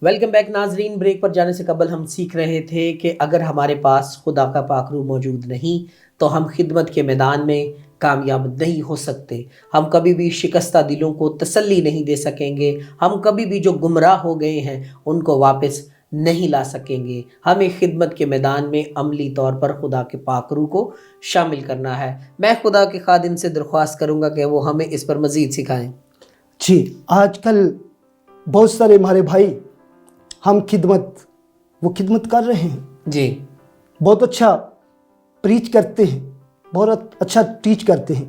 Welcome back ناظرین. Break پر جانے سے قبل ہم سیکھ رہے تھے کہ اگر ہمارے پاس خدا کا پاک روح موجود نہیں تو ہم خدمت کے میدان میں کامیاب نہیں ہو سکتے. ہم کبھی بھی شکستہ دلوں کو تسلی نہیں دے سکیں گے. ہم کبھی بھی جو گمراہ ہو گئے ہیں ان کو واپس نہیں لا سکیں گے. ہمیں خدمت کے میدان میں عملی طور پر خدا کے پاک روح کو شامل کرنا ہے. میں خدا کے خادم سے درخواست کروں گا کہ وہ ہمیں اس پر مزید سکھائیں. جی، آج کل بہت سارے ہمارے بھائی ہم خدمت کر رہے ہیں. جی، بہت اچھا پریچ کرتے ہیں، بہت اچھا ٹیچ کرتے ہیں،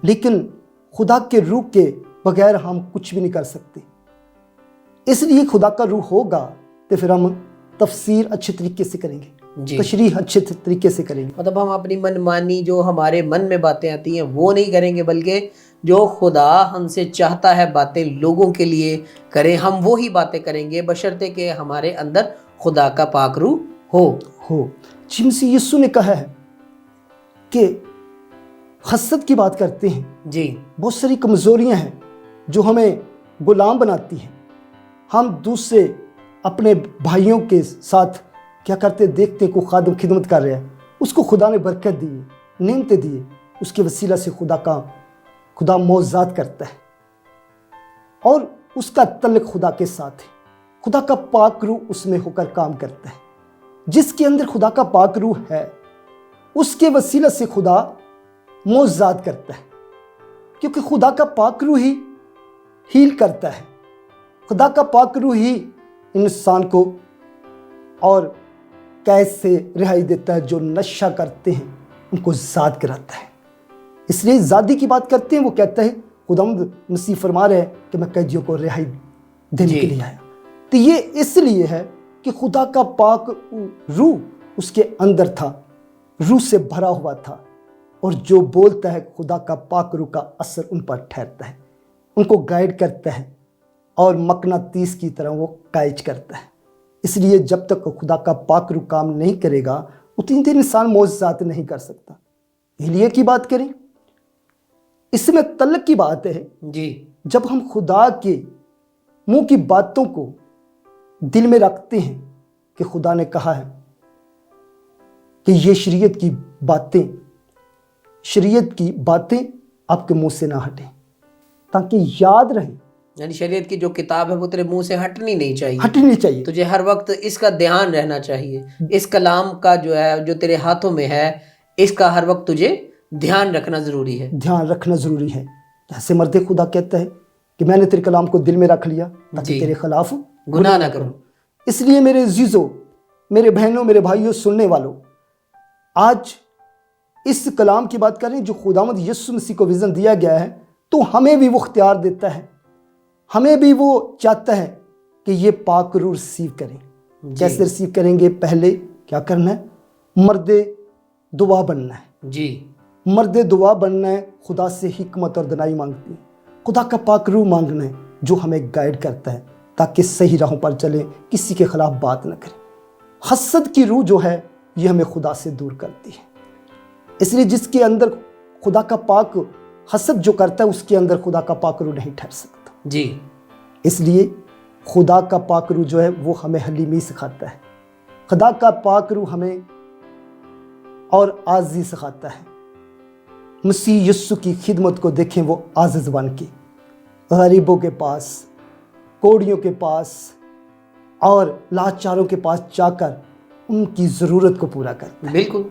لیکن خدا کے روح کے بغیر ہم کچھ بھی نہیں کر سکتے. اس لیے خدا کا روح ہوگا تو پھر ہم تفسیر اچھے طریقے سے کریں گے، تشریح اچھے طریقے سے کریں گے. مطلب ہم اپنی من مانی جو ہمارے من میں باتیں آتی ہیں وہ نہیں کریں گے، بلکہ جو خدا ہم سے چاہتا ہے باتیں لوگوں کے لیے کریں ہم وہی باتیں کریں گے، بشرطے کہ ہمارے اندر خدا کا پاک روح ہو. جی، مسیح یسوع نے کہا ہے کہ حسد کی بات کرتے ہیں. جی، بہت ساری کمزوریاں ہیں جو ہمیں غلام بناتی ہیں. ہم دوسرے اپنے بھائیوں کے ساتھ کیا کرتے دیکھتے ہیں، کوئی خادم خدمت کر رہا ہے، اس کو خدا نے برکت دی، نعمتیں دی، اس کے وسیلہ سے خدا معجزات کرتا ہے اور اس کا تعلق خدا کے ساتھ ہے. خدا کا پاک روح اس میں ہو کر کام کرتا ہے. جس کے اندر خدا کا پاک روح ہے اس کے وسیلہ سے خدا معجزات کرتا ہے، کیونکہ خدا کا پاک روح ہی ہیل کرتا ہے. خدا کا پاک روح ہی انسان کو اور قید سے رہائی دیتا ہے. جو نشہ کرتے ہیں ان کو زاد کراتا ہے. اس لیے زادی کی بات کرتے ہیں، وہ کہتا ہے خداوند مسیح فرما رہے ہیں کہ میں قیدیوں کو رہائی دینے کے لیے آیا. تو یہ اس لیے ہے کہ خدا کا پاک روح اس کے اندر تھا، روح سے بھرا ہوا تھا، اور جو بولتا ہے خدا کا پاک روح کا اثر ان پر ٹھہرتا ہے، ان کو گائیڈ کرتا ہے اور مقناطیس کی طرح وہ قائج کرتا ہے. اس لیے جب تک خدا کا پاک روح کام نہیں کرے گا اتنی دیر انسان معجزات نہیں کر سکتا. ایلیاہ کی بات کریں، اس میں تعلق کی بات ہے. جی، جب ہم خدا کے منہ کی باتوں کو دل میں رکھتے ہیں کہ خدا نے کہا ہے کہ یہ شریعت کی باتیں آپ کے منہ سے نہ ہٹیں، تاکہ یاد رہیں. یعنی شریعت کی جو کتاب ہے وہ تیرے منہ سے ہٹنی نہیں چاہیے. تجھے ہر وقت اس کا دھیان رہنا چاہیے. اس کلام کا جو ہے جو تیرے ہاتھوں میں ہے اس کا ہر وقت تجھے دھیان رکھنا ضروری ہے. جیسے مرد خدا کہتا ہے کہ میں نے تیرے کلام کو دل میں رکھ لیا تاکہ تیرے خلاف گناہ نہ کروں. اس لیے میرے عزیزوں، میرے بہنوں، میرے بھائیوں، سننے والوں، آج اس کلام کی بات کریں جو خداوند یسوع مسیح کو ویژن دیا گیا ہے، تو ہمیں بھی وہ اختیار دیتا ہے، ہمیں بھی وہ چاہتا ہے کہ یہ پاک روح ریسیو کریں. کیسے ریسیو کریں گے؟ پہلے کیا کرنا ہے؟ مرد دعا بننا ہے. جی، مرد دعا بننا ہے. خدا سے حکمت اور دانائی مانگتی ہے. خدا کا پاک روح مانگنا ہے جو ہمیں گائیڈ کرتا ہے تاکہ صحیح راہوں پر چلیں، کسی کے خلاف بات نہ کریں. حسد کی روح جو ہے یہ ہمیں خدا سے دور کرتی ہے. اس لیے جس کے اندر خدا کا پاک حسد جو کرتا ہے اس کے اندر خدا کا پاک روح نہیں ٹھہر سکتا. جی، اس لیے خدا کا پاک روح جو ہے وہ ہمیں حلیمی سکھاتا ہے. خدا کا پاک روح ہمیں اور عاجزی سکھاتا ہے. مسیح یسوع کی خدمت کو دیکھیں، وہ عاجز بن کے غریبوں کے پاس، کوڑیوں کے پاس اور لاچاروں کے پاس جا کر ان کی ضرورت کو پورا کرتا ہے. بالکل،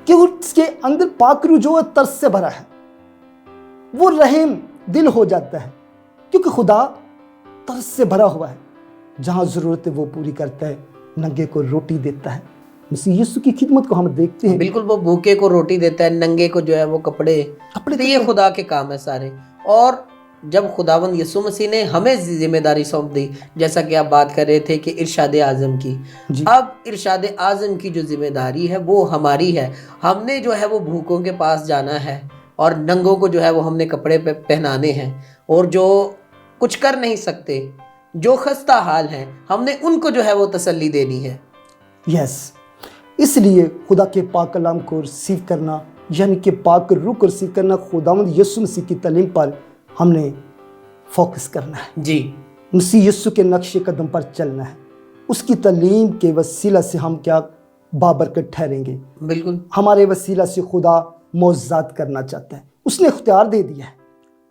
کہ اس کے اندر پاک روح جو ہے ترس سے بھرا ہے، وہ رحم دل ہو جاتا ہے، کیونکہ خدا ترس سے بھرا ہوا ہے. جہاں ضرورت ہے وہ پوری کرتا ہے، ننگے کو روٹی دیتا ہے. مسیح یسوع کی خدمت کو ہم دیکھتے ہیں. بالکل، وہ بھوکے کو روٹی دیتا ہے، ننگے کو جو ہے وہ کپڑے. یہ خدا کے کام ہے سارے. اور جب خداوند یسوع مسیح نے ہمیں ذمہ داری سونپ دی، جیسا کہ آپ بات کر رہے تھے کہ ارشاد اعظم کی، اب ارشاد اعظم کی جو ذمہ داری ہے وہ ہماری ہے. ہم نے جو ہے وہ بھوکوں کے پاس جانا ہے اور ننگوں کو جو ہے وہ ہم نے کپڑے پہنانے ہیں، اور جو کچھ کر نہیں سکتے، جو خستہ حال ہیں، ہم نے ان کو جو ہے وہ تسلی دینی ہے. اس لیے خدا کے پاک کلام کو ریسیو کرنا، یعنی کہ پاک روح کو ریسیو کرنا، خداوند یسوع مسیح کی تعلیم پر ہم نے فوکس کرنا ہے، جی مسیح یسو کے نقش قدم پر چلنا ہے، اس کی تعلیم کے وسیلہ سے ہم کیا بابرکت ٹھہریں گے۔ بالکل ہمارے وسیلہ سے خدا معجزات کرنا چاہتا ہے، اس نے اختیار دے دیا ہے،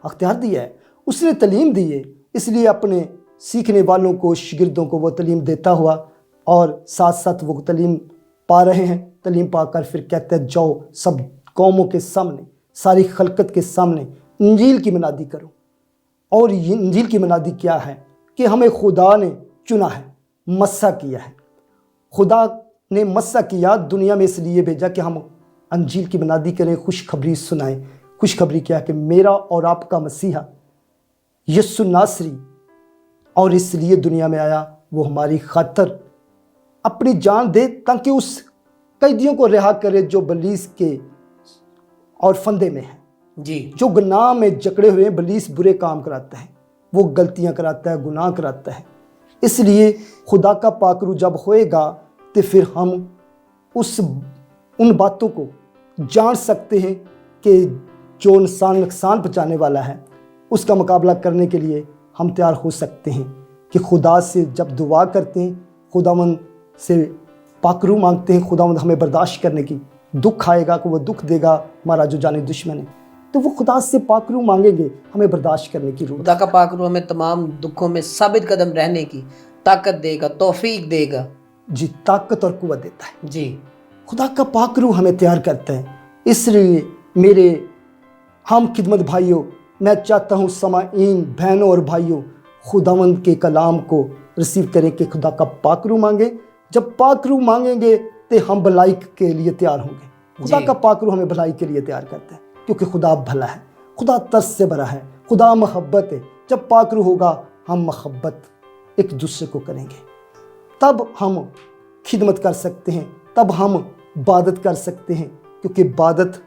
اختیار دیا ہے، اس نے تعلیم دی ہے، اس لیے اپنے سیکھنے والوں کو، شاگردوں کو وہ تعلیم دیتا ہوا، اور ساتھ ساتھ وہ تعلیم پا رہے ہیں، تعلیم پا کر پھر کہتے ہیں جاؤ سب قوموں کے سامنے، ساری خلقت کے سامنے انجیل کی منادی کرو۔ اور یہ انجیل کی منادی کیا ہے کہ ہمیں خدا نے چنا ہے، مسح کیا ہے، خدا نے مسح کیا، دنیا میں اس لیے بھیجا کہ ہم انجیل کی منادی کریں، خوشخبری سنائیں۔ خوشخبری کیا ہے کہ میرا اور آپ کا مسیحا یسوع ناصری، اور اس لیے دنیا میں آیا، وہ ہماری خاطر اپنی جان دے تاکہ اس قیدیوں کو رہا کرے جو ابلیس کے اور فندے میں ہیں، جی جو گناہ میں جکڑے ہوئے ہیں۔ ابلیس برے کام کراتا ہے، وہ غلطیاں کراتا ہے، گناہ کراتا ہے، اس لیے خدا کا پاک روح جب ہوئے گا تو پھر ہم ان باتوں کو جان سکتے ہیں کہ جو انسان نقصان پہنچانے والا ہے، اس کا مقابلہ کرنے کے لیے ہم تیار ہو سکتے ہیں کہ خدا سے جب دعا کرتے ہیں، خداوند سے پاک روح مانگتے ہیں، خداوند ہمیں برداشت کرنے کی، دکھ آئے گا کہ وہ دکھ دے گا ہمارا جو جانی دشمن ہے، تو وہ خدا سے پاک روح مانگیں گے، ہمیں برداشت کرنے کی روح۔ خدا کا پاک روح ہمیں تمام دکھوں میں ثابت قدم رہنے کی طاقت دے گا، توفیق دے گا۔ جی، طاقت اور قوت دیتا ہے۔ جی خدا کا پاک روح ہمیں تیار کرتا ہے۔ اس لیے میرے ہم خدمت بھائیوں، میں چاہتا ہوں سامعین بہنوں اور بھائیوں، خداوند کے کلام کو رسیو کریں کہ خدا کا پاک روح مانگیں۔ جب پاک روح مانگیں گے تو ہم بھلائی کے لیے تیار ہوں گے۔ خدا کا پاک روح ہمیں بھلائی کے لیے تیار کرتا ہے، کیونکہ خدا بھلا ہے، خدا ترس سے بھرا ہے، خدا محبت ہے۔ جب پاک روح ہوگا ہم محبت ایک دوسرے کو کریں گے، تب ہم خدمت کر سکتے ہیں، تب ہم عبادت کر سکتے ہیں، کیونکہ عبادت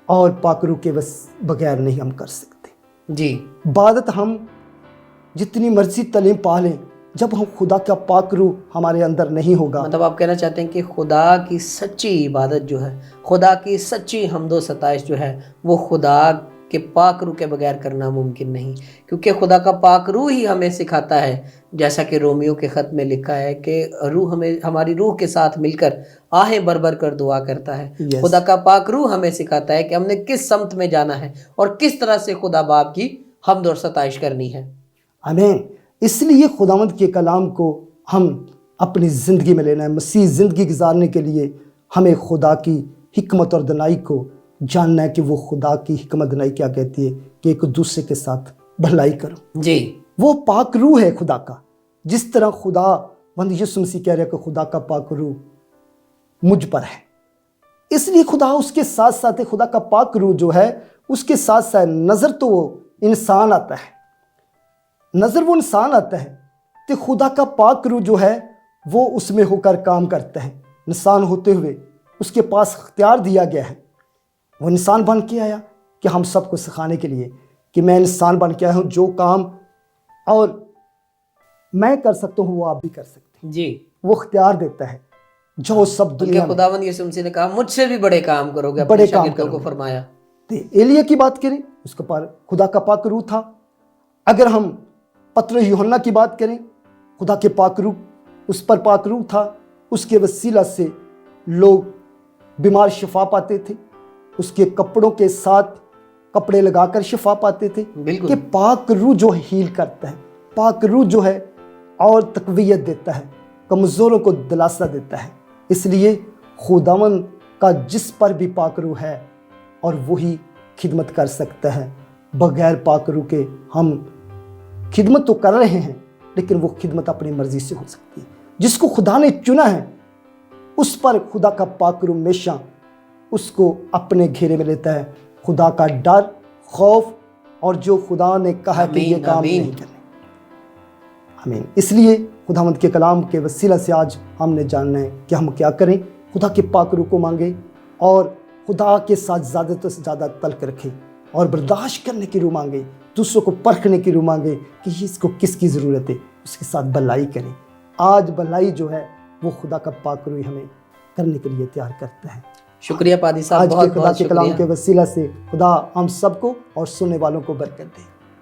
اور پاک روح کے بغیر نہیں ہم کر سکتے۔ جی عبادت ہم جتنی مرضی تعلیم پا لیں، جب ہم خدا کا پاک روح ہمارے اندر نہیں ہوگا، مطلب آپ کہنا چاہتے ہیں کہ خدا کی سچی عبادت جو ہے، خدا کی سچی حمد و ستائش جو ہے، وہ خدا کے پاک روح کے بغیر کرنا ممکن نہیں، کیونکہ خدا کا پاک روح ہی ہمیں سکھاتا ہے، جیسا کہ رومیو کے خط میں لکھا ہے کہ روح ہمیں ہماری روح کے ساتھ مل کر آہیں بھر بھر کر دعا کرتا ہے۔ Yes. خدا کا پاک روح ہمیں سکھاتا ہے کہ ہم نے کس سمت میں جانا ہے اور کس طرح سے خدا باپ کی حمد اور ستائش کرنی ہے۔ آمین۔ اس لیے خداوند کے کلام کو ہم اپنی زندگی میں لینا ہے۔ مسیح زندگی گزارنے کے لیے ہمیں خدا کی حکمت اور دانائی کو جاننا ہے کہ وہ خدا کی حکمت دانائی کیا کہتی ہے کہ ایک دوسرے کے ساتھ بھلائی کرو۔ جی وہ پاک روح ہے خدا کا، جس طرح خدا وند یسوع مسیح کہہ رہے کہ خدا کا پاک روح مجھ پر ہے، اس لیے خدا اس کے ساتھ ساتھ خدا کا پاک روح جو ہے اس کے ساتھ ساتھ نظر تو وہ انسان آتا ہے، نظر وہ انسان آتا ہے، تو خدا کا پاک روح جو ہے وہ اس میں ہو کر کام کرتا ہے۔ انسان ہوتے ہوئے اس کے پاس اختیار دیا گیا ہے، وہ انسان بن کے آیا کہ ہم سب کو سکھانے کے لیے کہ میں انسان بن کے آیا ہوں، جو کام اور میں کر سکتا ہوں وہ آپ بھی کر سکتے ہیں۔ جی وہ اختیار دیتا ہے جو سب دنیا میں خداوند یسوع مسیح نے کہا مجھ سے بھی بڑے کام کرو گے، بڑے اپنے کام شاگردوں کرو کو گے۔ فرمایا۔ ایلیا کی بات کریں، اس کے پاس خدا کا پاک روح تھا۔ اگر ہم پترس یوحنا کی بات کریں، خدا کے پاک روح اس پر پاک روح تھا، اس کے وسیلہ سے لوگ بیمار شفا پاتے تھے، اس کے کپڑوں کے ساتھ کپڑے لگا کر شفا پاتے تھے۔ بالکل کہ پاک روح جو ہیل کرتا ہے، پاک روح جو ہے اور تقویت دیتا ہے، کمزوروں کو دلاسا دیتا ہے۔ اس لیے خداوند کا جس پر بھی پاک روح ہے اور وہی خدمت کر سکتا ہے۔ بغیر پاک روح کے ہم خدمت تو کر رہے ہیں، لیکن وہ خدمت اپنی مرضی سے ہو سکتی ہے۔ جس کو خدا نے چنا ہے اس پر خدا کا پاک روح ہمیشہ اس کو اپنے گھیرے میں لیتا ہے۔ خدا کا ڈر، خوف، اور جو خدا نے کہا کہ یہ کام نہیں کرنے۔ آمین۔ اس لیے خداوند کے کلام کے وسیلہ سے آج ہم نے جاننا ہے کہ ہم کیا کریں۔ خدا کے پاک روح کو مانگیں اور خدا کے ساتھ زیادہ سے زیادہ تعلق رکھیں، اور برداشت کرنے کی روح مانگیں، دوسروں کو پرکھنے کی روح مانگیں کہ اس کو کس کی ضرورت ہے، اس کے ساتھ بھلائی کریں۔ آج بھلائی جو ہے وہ خدا کا پاک روح ہمیں کرنے کے لیے تیار کرتا ہے۔ شکریہ پادری صاحب، آج کے بہت خدا بہت کے کلام شکریہ۔ کے وسیلہ سے خدا ہم سب کو اور سننے والوں کو برکت دے۔